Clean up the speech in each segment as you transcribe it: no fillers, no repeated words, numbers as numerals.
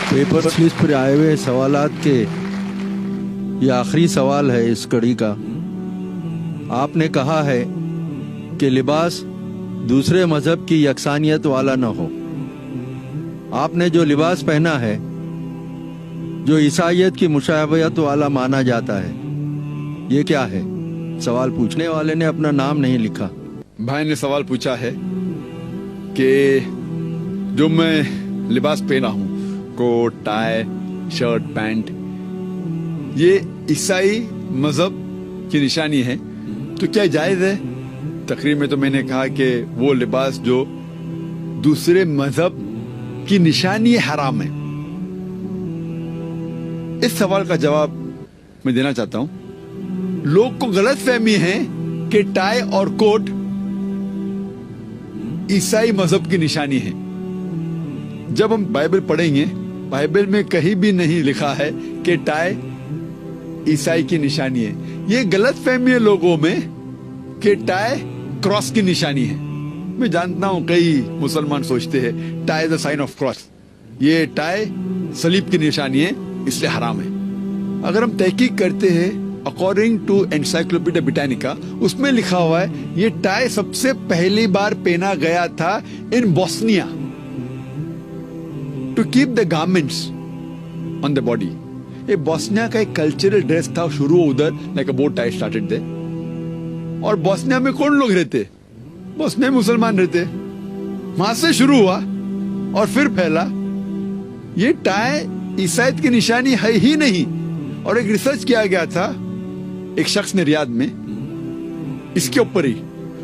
Paper slip पर आए हुए सवालात के ये आखिरी सवाल है इस कड़ी का। आपने कहा है कि लिबास दूसरे मजहब की यकसानियत वाला न हो। आपने जो लिबास पहना है जो ईसाइयत की मुशाबहत वाला माना जाता है, ये क्या है? सवाल पूछने वाले ने अपना नाम नहीं लिखा। भाई ने सवाल पूछा है कि जो मैं लिबास पहना हूँ, कोट, टाई, शर्ट, पैंट, ये ईसाई मजहब की निशानी है, तो क्या जायज है? तकरीर में तो मैंने कहा कि वो लिबास जो दूसरे मजहब की निशानी है, हराम है। इस सवाल का जवाब मैं देना चाहता हूं। लोग को गलत फहमी है कि टाई और कोट ईसाई मजहब की निशानी है। जब हम बाइबल पढ़ेंगे, बाइबल में कहीं भी नहीं लिखा है कि टाई ईसाई की निशानी है। ये गलत फहमी है लोगों में कि टाई क्रॉस की निशानी है। मैं जानता हूं कई मुसलमान सोचते हैं tie the sign of cross, ये टाई सलीब की निशानी है, इसलिए हराम है। अगर हम तहकीक करते हैं अकॉर्डिंग टू एनसाइक्लोपीडिया ब्रिटानिका, उसमें लिखा हुआ है ये टाई सबसे पहली बार पहना गया था in Bosnia to keep the garments on the body. ये बोस्निया का एक कल्चरल ड्रेस था, शुरू उधर like a bow tie started there. और बोस्निया में कौन लोग रहते? बोस्निया में मुसलमान रहते, वहां से शुरू हुआ और फिर फैला। ये टाई ईसाईयत की निशानी है ही नहीं। और एक रिसर्च किया गया था एक शख्स ने रियाद में, इसके ऊपर ही,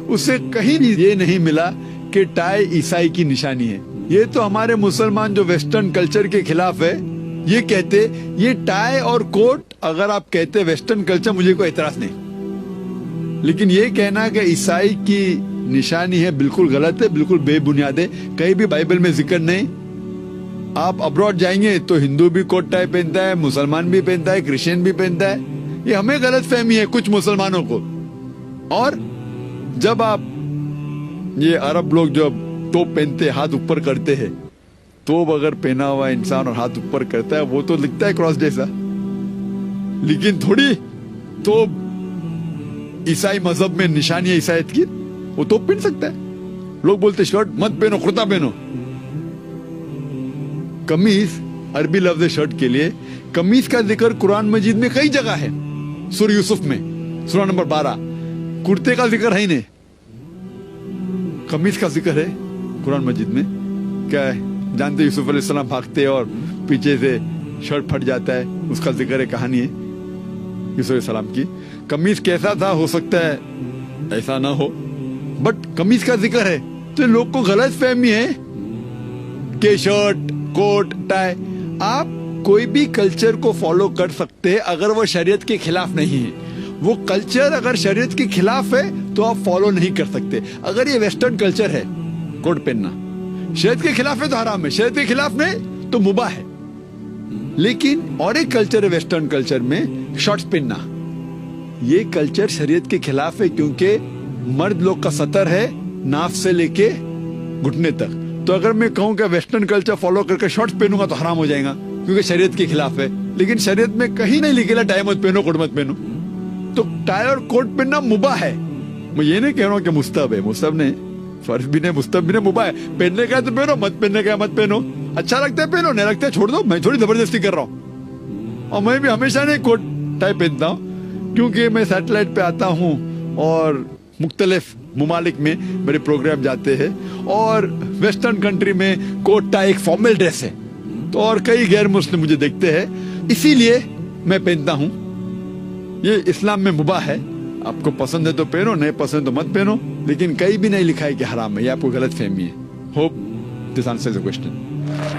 उसे कहीं भी ये नहीं मिला कि टाई ईसाई की निशानी है। ये तो हमारे मुसलमान जो वेस्टर्न कल्चर के खिलाफ है, ये कहते ये टाई और कोट अगर आप कहते वेस्टर्न कल्चर, मुझे कोई एतराज नहीं, लेकिन ये कहना कि ईसाई की निशानी है बिल्कुल गलत है, बिल्कुल बेबुनियाद है। कहीं भी बाइबल में जिक्र नहीं। आप अब्रॉड जाएंगे तो हिंदू भी कोट टाई पहनता है, मुसलमान भी पहनता है, क्रिश्चियन भी पहनता है। ये हमें गलत फहमी है कुछ मुसलमानों को। और जब आप ये अरब लोग जब तोप पहनते, हाथ ऊपर करते हैं, तोप अगर पहना हुआ इंसान और हाथ ऊपर करता है, वो तो लिखता है क्रॉस जैसा, लेकिन थोड़ी तोप ईसाई मजहब में निशानी है ईसाईयत की, वो तोप पहन सकता है। लोग बोलते शर्ट मत पहनो, कुर्ता पहनो। कमीज अरबी लफ्ज है शर्ट के लिए। कमीज का जिक्र कुरान मजीद में कई जगह है। सूरह यूसुफ में सूरह नंबर 12 कुर्ते का जिक्र है ही नहीं, कमीज का जिक्र है कुरान मजीद में। क्या है जानते, यूसुफ अलैहिस्सलाम भागते हैं और पीछे से शर्ट फट जाता है, उसका जिक्र है, कहानी है यूसुफ अलैहिस्सलाम की। कमीज कैसा था, हो सकता है ऐसा ना हो, बट कमीज का जिक्र है। तो लोग को गलत फहमी है कि शर्ट, कोट, टाई, आप कोई भी कल्चर को फॉलो कर सकते हैं अगर वो शरीयत के खिलाफ नहीं है। वो कल्चर अगर शरीयत के खिलाफ है तो आप फॉलो नहीं कर सकते। अगर ये वेस्टर्न कल्चर है, कोट पहनना शरीयत के खिलाफ है तो हराम है, शरीयत के खिलाफ नहीं तो मुबाह है। लेकिन और एक कल्चर है वेस्टर्न कल्चर में, शॉर्ट्स पहनना, ये कल्चर शरीयत के खिलाफ है, क्योंकि मर्द लोग का सतर है नाफ से लेके घुटने तक। तो अगर मैं कहूँ कि वेस्टर्न कल्चर फॉलो करके शॉर्ट्स पहनूंगा तो हराम हो जाएगा, क्योंकि शरीयत के खिलाफ है। लेकिन शरीयत में कहीं नहीं लिखेला टाई मत पहनो, कोट मत पहनो। तो टाई और कोट पहनना मुबाह है। मैं ये नहीं कह रहा हूँ कि मुस्तहब है, मुस्तहब नहीं, फर्ज भी नहीं, मुस्तहब भी नहीं, मुबाह है। पहनने का है तो पहनो, मत पहनने का मत पहनो। अच्छा लगता है पहनो, नहीं लगता है छोड़ दो। मैं थोड़ी जबरदस्ती कर रहा हूँ। और मैं भी हमेशा नहीं कोट टाई पहनता हूँ, क्योंकि मैं सैटेलाइट पे आता हूँ और मुख्तलिफ मुमालिक में मेरे प्रोग्राम जाते हैं, और वेस्टर्न कंट्री में कोट टाई एक फॉर्मल ड्रेस है, तो और कई गैर मुस्लिम मुझे देखते हैं, इसीलिए मैं पहनता हूँ। ये इस्लाम में मुबाह है, आपको पसंद है तो पहनो, नहीं पसंद तो मत पहनो, लेकिन कहीं भी नहीं लिखा है कि हराम है। ये आपको गलत फहमी है। Hope this answers the question.